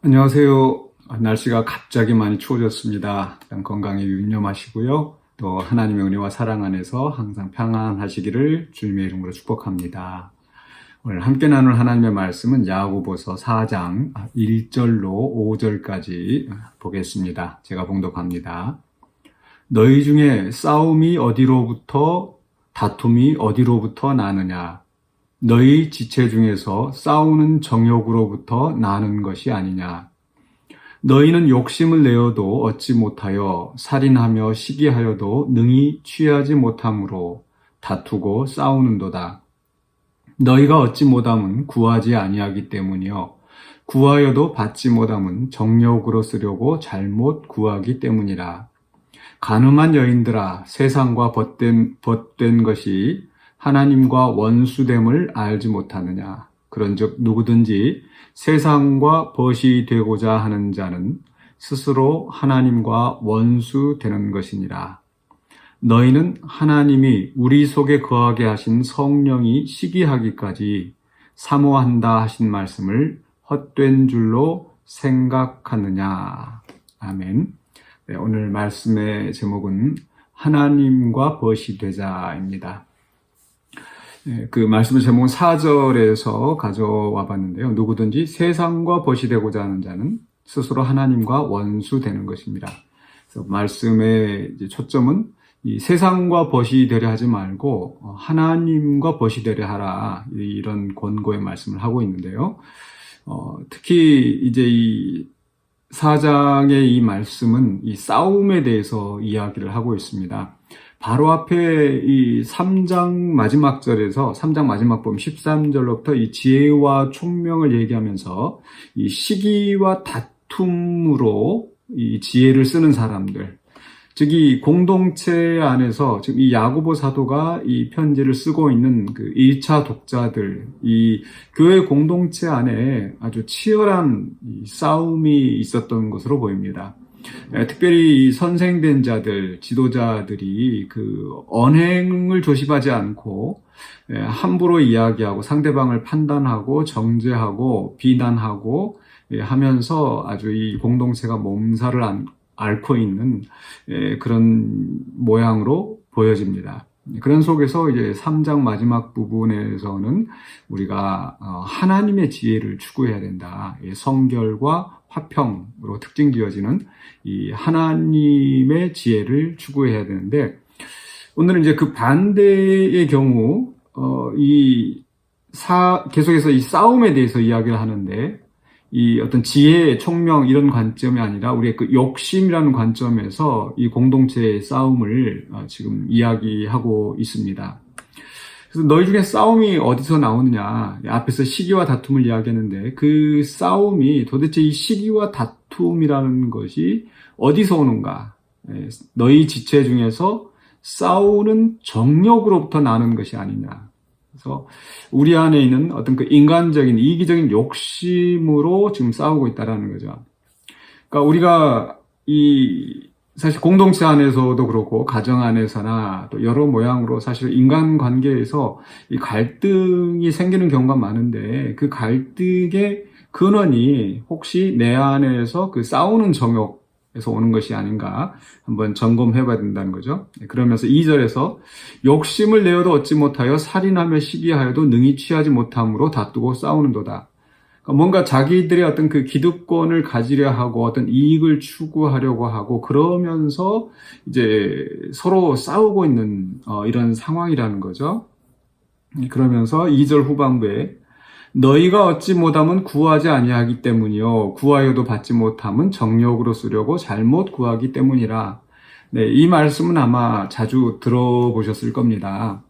안녕하세요. 날씨가 갑자기 많이 추워졌습니다. 일단 건강에 유념하시고요. 또 하나님의 은혜와 사랑 안에서 항상 평안하시기를 주님의 이름으로 축복합니다. 오늘 함께 나눌 하나님의 말씀은 야고보서 4장 1절로 5절까지 보겠습니다. 제가 봉독합니다. 너희 중에 싸움이 어디로부터 다툼이 어디로부터 나느냐? 너희 지체 중에서 싸우는 정욕으로부터 나는 것이 아니냐. 너희는 욕심을 내어도 얻지 못하여 살인하며 시기하여도 능히 취하지 못함으로 다투고 싸우는도다. 너희가 얻지 못함은 구하지 아니하기 때문이요 구하여도 받지 못함은 정욕으로 쓰려고 잘못 구하기 때문이라. 간음한 여인들아, 세상과 벗된 것이 하나님과 원수됨을 알지 못하느냐. 그런즉 누구든지 세상과 벗이 되고자 하는 자는 스스로 하나님과 원수되는 것이니라. 너희는 하나님이 우리 속에 거하게 하신 성령이 시기하기까지 사모한다 하신 말씀을 헛된 줄로 생각하느냐. 아멘. 네, 오늘 말씀의 제목은 하나님과 벗이 되자입니다. 그 말씀의 제목은 4절에서 가져와 봤는데요. 누구든지 세상과 벗이 되고자 하는 자는 스스로 하나님과 원수되는 것입니다. 그래서 말씀의 초점은 이 세상과 벗이 되려 하지 말고 하나님과 벗이 되려 하라, 이런 권고의 말씀을 하고 있는데요. 특히 이제 이 4장의 이 말씀은 이 싸움에 대해서 이야기를 하고 있습니다. 바로 앞에 이 3장 마지막 절에서 3장 마지막 보면 13절로부터 이 지혜와 총명을 얘기하면서 이 시기와 다툼으로 이 지혜를 쓰는 사람들, 즉 이 공동체 안에서 지금 이 야고보 사도가 이 편지를 쓰고 있는 그 1차 독자들, 이 교회 공동체 안에 아주 치열한 싸움이 있었던 것으로 보입니다. 특별히 선생된 자들, 지도자들이 그 언행을 조심하지 않고 함부로 이야기하고 상대방을 판단하고 정죄하고 비난하고 하면서 아주 이 공동체가 몸살을 앓고 있는 그런 모양으로 보여집니다. 그런 속에서 이제 3장 마지막 부분에서는 우리가 하나님의 지혜를 추구해야 된다. 성결과 화평으로 특징 지어지는 이 하나님의 지혜를 추구해야 되는데, 오늘은 이제 그 반대의 경우 계속해서 이 싸움에 대해서 이야기를 하는데, 이 어떤 지혜, 총명 이런 관점이 아니라 우리의 그 욕심이라는 관점에서 이 공동체의 싸움을 지금 이야기하고 있습니다. 그래서 너희 중에 싸움이 어디서 나오느냐, 앞에서 시기와 다툼을 이야기했는데 그 싸움이 도대체 이 시기와 다툼이라는 것이 어디서 오는가? 너희 지체 중에서 싸우는 정욕으로부터 나는 것이 아니냐. 그래서 우리 안에 있는 어떤 그 인간적인 이기적인 욕심으로 지금 싸우고 있다라는 거죠. 그러니까 우리가 사실 공동체 안에서도 그렇고 가정 안에서나 또 여러 모양으로 사실 인간 관계에서 이 갈등이 생기는 경우가 많은데, 그 갈등의 근원이 혹시 내 안에서 그 싸우는 정욕에서 오는 것이 아닌가 한번 점검해 봐야 된다는 거죠. 그러면서 2절에서 욕심을 내어도 얻지 못하여 살인하며 시기하여도 능히 취하지 못함으로 다투고 싸우는도다. 뭔가 자기들의 어떤 그 기득권을 가지려 하고 어떤 이익을 추구하려고 하고 그러면서 이제 서로 싸우고 있는 이런 상황이라는 거죠. 그러면서 2절 후반부에 너희가 얻지 못함은 구하지 아니하기 때문이요 구하여도 받지 못함은 정욕으로 쓰려고 잘못 구하기 때문이라. 네, 이 말씀은 아마 자주 들어보셨을 겁니다.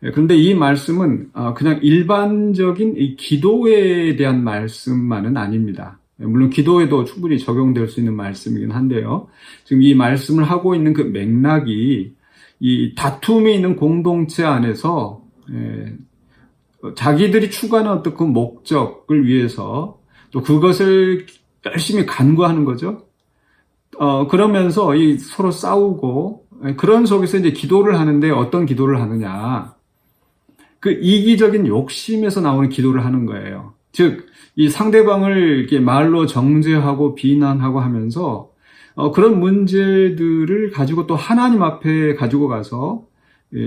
그런데 이 말씀은 그냥 일반적인 이 기도에 대한 말씀만은 아닙니다. 물론 기도에도 충분히 적용될 수 있는 말씀이긴 한데요. 지금 이 말씀을 하고 있는 그 맥락이 이 다툼이 있는 공동체 안에서 자기들이 추구하는 어떤 그 목적을 위해서 또 그것을 열심히 간구하는 거죠. 그러면서 서로 싸우고 그런 속에서 이제 기도를 하는데 어떤 기도를 하느냐. 그 이기적인 욕심에서 나오는 기도를 하는 거예요. 즉, 이 상대방을 이렇게 말로 정죄하고 비난하고 하면서 그런 문제들을 가지고 또 하나님 앞에 가지고 가서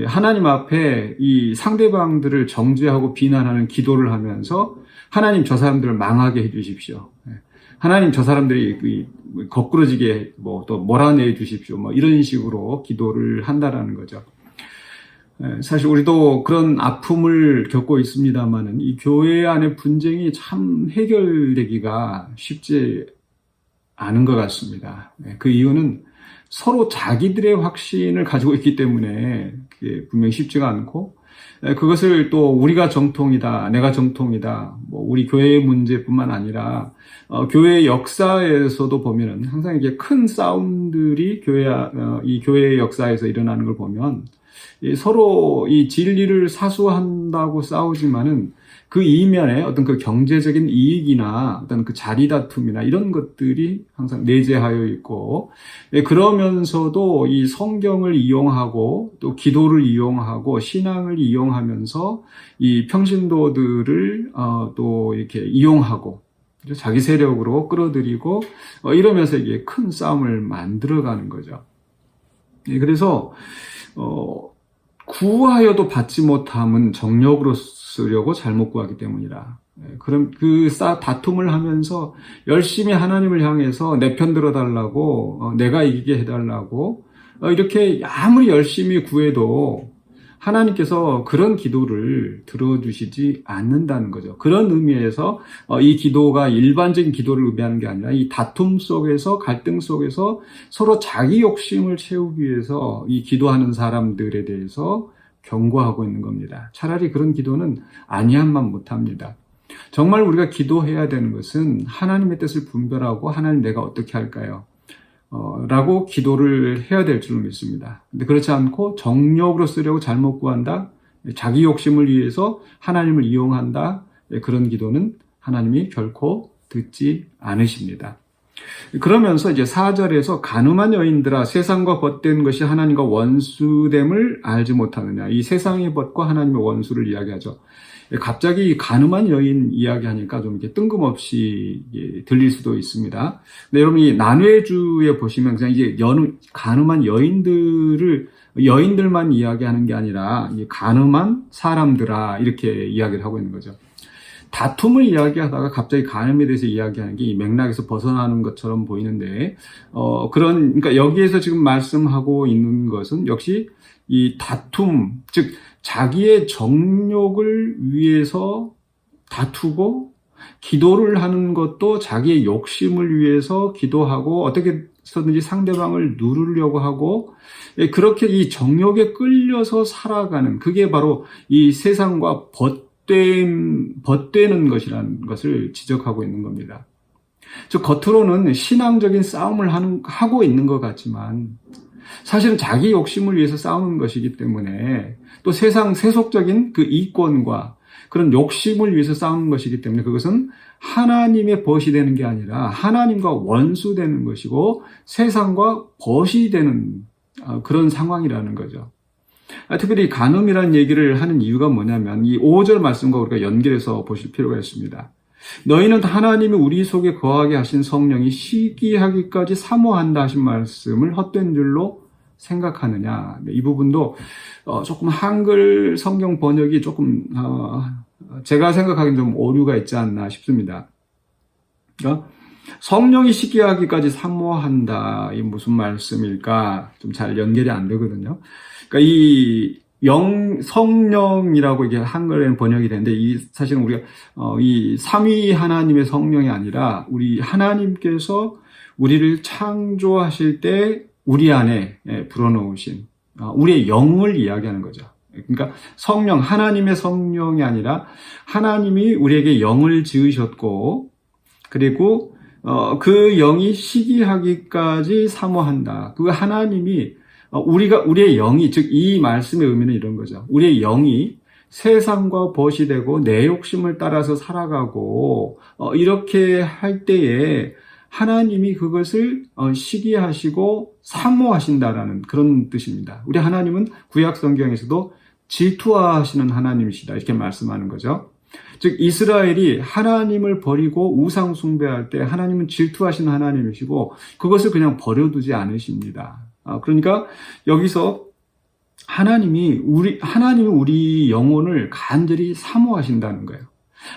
하나님 앞에 이 상대방들을 정죄하고 비난하는 기도를 하면서 하나님 저 사람들을 망하게 해주십시오. 하나님 저 사람들이 거꾸러지게 또 몰아내 주십시오. 이런 식으로 기도를 한다라는 거죠. 사실 우리도 그런 아픔을 겪고 있습니다만은 이 교회 안의 분쟁이 참 해결되기가 쉽지 않은 것 같습니다. 그 이유는 서로 자기들의 확신을 가지고 있기 때문에 그게 분명히 쉽지가 않고, 그것을 또 우리가 정통이다, 내가 정통이다, 우리 교회의 문제뿐만 아니라 교회 역사에서도 보면은 항상 이게 큰 싸움들이 이 교회의 역사에서 일어나는 걸 보면 서로 이 진리를 사수한다고 싸우지만은 그 이면에 어떤 그 경제적인 이익이나 어떤 그 자리 다툼이나 이런 것들이 항상 내재하여 있고, 그러면서도 이 성경을 이용하고 또 기도를 이용하고 신앙을 이용하면서 이 평신도들을 또 이렇게 이용하고 자기 세력으로 끌어들이고 이러면서 이게 큰 싸움을 만들어가는 거죠. 그래서 구하여도 받지 못함은 정욕으로 쓰려고 잘못 구하기 때문이라. 그럼 그 다툼을 하면서 열심히 하나님을 향해서 내 편 들어달라고, 내가 이기게 해달라고, 이렇게 아무리 열심히 구해도 하나님께서 그런 기도를 들어주시지 않는다는 거죠. 그런 의미에서 이 기도가 일반적인 기도를 의미하는 게 아니라 이 다툼 속에서, 갈등 속에서 서로 자기 욕심을 채우기 위해서 이 기도하는 사람들에 대해서 경고하고 있는 겁니다. 차라리 그런 기도는 아니함만 못합니다. 정말 우리가 기도해야 되는 것은 하나님의 뜻을 분별하고 하나님 내가 어떻게 할까요? 라고 기도를 해야 될 줄 믿습니다. 근데 그렇지 않고 정욕으로 쓰려고 잘못 구한다, 자기 욕심을 위해서 하나님을 이용한다, 그런 기도는 하나님이 결코 듣지 않으십니다. 그러면서 이제 4절에서 가늠한 여인들아 세상과 벗된 것이 하나님과 원수됨을 알지 못하느냐, 이 세상의 벗과 하나님의 원수를 이야기하죠. 갑자기 가늠한 여인 이야기하니까 좀 이렇게 뜬금없이 들릴 수도 있습니다. 근데 여러분이 난회주에 보시면 그냥 이제 가늠한 여인들만 이야기하는 게 아니라 가늠한 사람들아 이렇게 이야기를 하고 있는 거죠. 다툼을 이야기하다가 갑자기 간음에 대해서 이야기하는 게 이 맥락에서 벗어나는 것처럼 보이는데, 그러니까 여기에서 지금 말씀하고 있는 것은 역시 이 다툼, 즉, 자기의 정욕을 위해서 다투고, 기도를 하는 것도 자기의 욕심을 위해서 기도하고, 어떻게 해서든지 상대방을 누르려고 하고, 그렇게 이 정욕에 끌려서 살아가는, 그게 바로 이 세상과 벗되는 것이라는 것을 지적하고 있는 겁니다. 즉 겉으로는 신앙적인 싸움을 하고 있는 것 같지만 사실은 자기 욕심을 위해서 싸우는 것이기 때문에, 또 세속적인 그 이권과 그런 욕심을 위해서 싸우는 것이기 때문에 그것은 하나님의 벗이 되는 게 아니라 하나님과 원수되는 것이고 세상과 벗이 되는 그런 상황이라는 거죠. 특별히 간음이라는 얘기를 하는 이유가 뭐냐면 이 5절 말씀과 우리가 연결해서 보실 필요가 있습니다. 너희는 하나님이 우리 속에 거하게 하신 성령이 시기하기까지 사모한다 하신 말씀을 헛된 줄로 생각하느냐. 이 부분도 조금 한글 성경 번역이 조금 제가 생각하기엔 좀 오류가 있지 않나 싶습니다. 성령이 시기하기까지 사모한다. 이 무슨 말씀일까? 좀 잘 연결이 안 되거든요. 그러니까 이 성령이라고 이게 한글에는 번역이 되는데, 사실은 우리가 이 삼위 하나님의 성령이 아니라 우리 하나님께서 우리를 창조하실 때 우리 안에 불어넣으신 우리의 영을 이야기하는 거죠. 그러니까 성령, 하나님의 성령이 아니라 하나님이 우리에게 영을 지으셨고, 그리고 그 영이 시기하기까지 사모한다. 그 하나님이 우리의 영이, 즉 이 말씀의 의미는 이런 거죠. 우리의 영이 세상과 벗이 되고 내 욕심을 따라서 살아가고 이렇게 할 때에 하나님이 그것을 시기하시고 사모하신다라는 그런 뜻입니다. 우리 하나님은 구약 성경에서도 질투하시는 하나님이시다 이렇게 말씀하는 거죠. 즉 이스라엘이 하나님을 버리고 우상 숭배할 때 하나님은 질투하시는 하나님이시고 그것을 그냥 버려두지 않으십니다. 그러니까 여기서 하나님이 우리 영혼을 간절히 사모하신다는 거예요.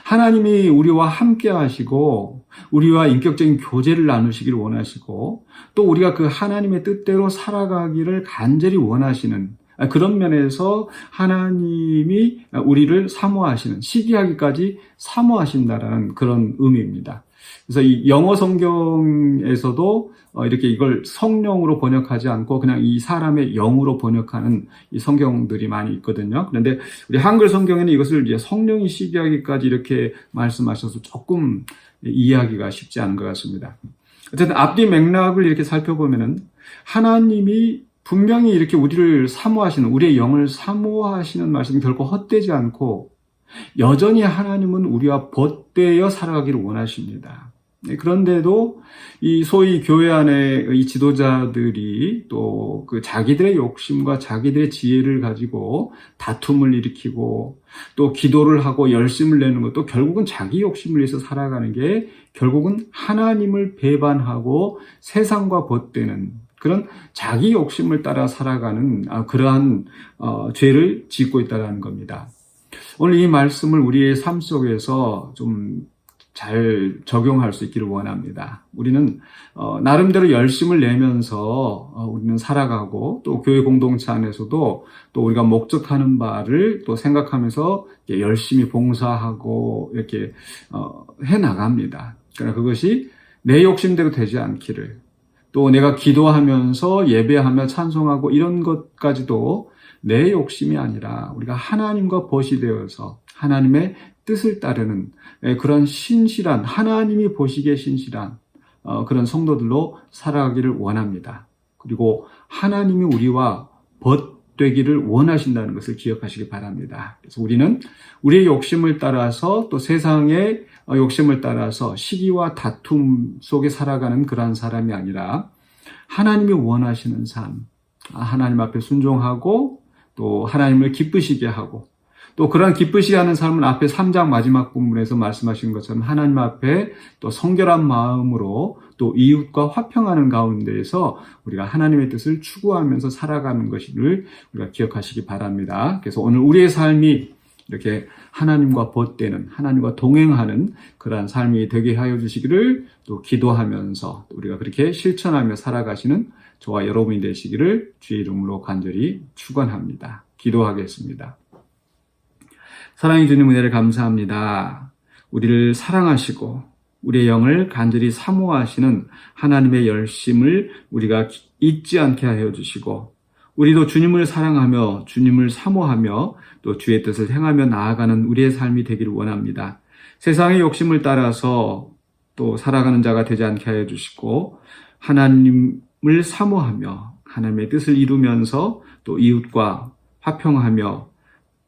하나님이 우리와 함께 하시고 우리와 인격적인 교제를 나누시기를 원하시고 또 우리가 그 하나님의 뜻대로 살아가기를 간절히 원하시는 그런 면에서 하나님이 우리를 사모하시는, 시기하기까지 사모하신다라는 그런 의미입니다. 그래서 이 영어 성경에서도 이렇게 이걸 성령으로 번역하지 않고 그냥 이 사람의 영으로 번역하는 이 성경들이 많이 있거든요. 그런데 우리 한글 성경에는 이것을 이제 성령이 시기하기까지 이렇게 말씀하셔서 조금 이해하기가 쉽지 않은 것 같습니다. 어쨌든 앞뒤 맥락을 이렇게 살펴보면은 하나님이 분명히 이렇게 우리를 사모하시는, 우리의 영을 사모하시는 말씀이 결코 헛되지 않고 여전히 하나님은 우리와 벗되어 살아가기를 원하십니다. 그런데도 이 소위 교회 안에 이 지도자들이 또 그 자기들의 욕심과 자기들의 지혜를 가지고 다툼을 일으키고 또 기도를 하고 열심을 내는 것도 결국은 자기 욕심을 위해서 살아가는 게 결국은 하나님을 배반하고 세상과 벗되는 그런 자기 욕심을 따라 살아가는 그러한 죄를 짓고 있다는 겁니다. 오늘 이 말씀을 우리의 삶 속에서 좀 잘 적용할 수 있기를 원합니다. 우리는 나름대로 열심을 내면서 우리는 살아가고 또 교회 공동체 안에서도 또 우리가 목적하는 바를 또 생각하면서 열심히 봉사하고 이렇게 해나갑니다. 그러나 그것이 내 욕심대로 되지 않기를, 또 내가 기도하면서 예배하며 찬송하고 이런 것까지도 내 욕심이 아니라 우리가 하나님과 벗이 되어서 하나님의 뜻을 따르는 그런 신실한, 하나님이 보시기에 신실한 그런 성도들로 살아가기를 원합니다. 그리고 하나님이 우리와 벗되기를 원하신다는 것을 기억하시기 바랍니다. 그래서 우리는 우리의 욕심을 따라서 또 세상의 욕심을 따라서 시기와 다툼 속에 살아가는 그러한 사람이 아니라 하나님이 원하시는 삶, 하나님 앞에 순종하고 또 하나님을 기쁘시게 하고 또 그런 기쁘시게 하는 삶은 앞에 3장 마지막 부분에서 말씀하신 것처럼 하나님 앞에 또 성결한 마음으로 또 이웃과 화평하는 가운데에서 우리가 하나님의 뜻을 추구하면서 살아가는 것을 우리가 기억하시기 바랍니다. 그래서 오늘 우리의 삶이 이렇게 하나님과 벗되는, 하나님과 동행하는 그러한 삶이 되게 하여 주시기를 또 기도하면서 우리가 그렇게 실천하며 살아가시는 저와 여러분이 되시기를 주의 이름으로 간절히 축원합니다. 기도하겠습니다. 사랑의 주님 은혜를 감사합니다. 우리를 사랑하시고 우리의 영을 간절히 사모하시는 하나님의 열심을 우리가 잊지 않게 하여 주시고 우리도 주님을 사랑하며 주님을 사모하며 또 주의 뜻을 행하며 나아가는 우리의 삶이 되기를 원합니다. 세상의 욕심을 따라서 또 살아가는 자가 되지 않게 하여 주시고 하나님을 사모하며 하나님의 뜻을 이루면서 또 이웃과 화평하며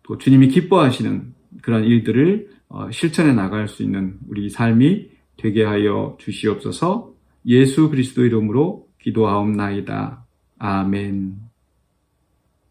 또 주님이 기뻐하시는 그런 일들을 실천해 나갈 수 있는 우리 삶이 되게 하여 주시옵소서. 예수 그리스도 이름으로 기도하옵나이다. 아멘.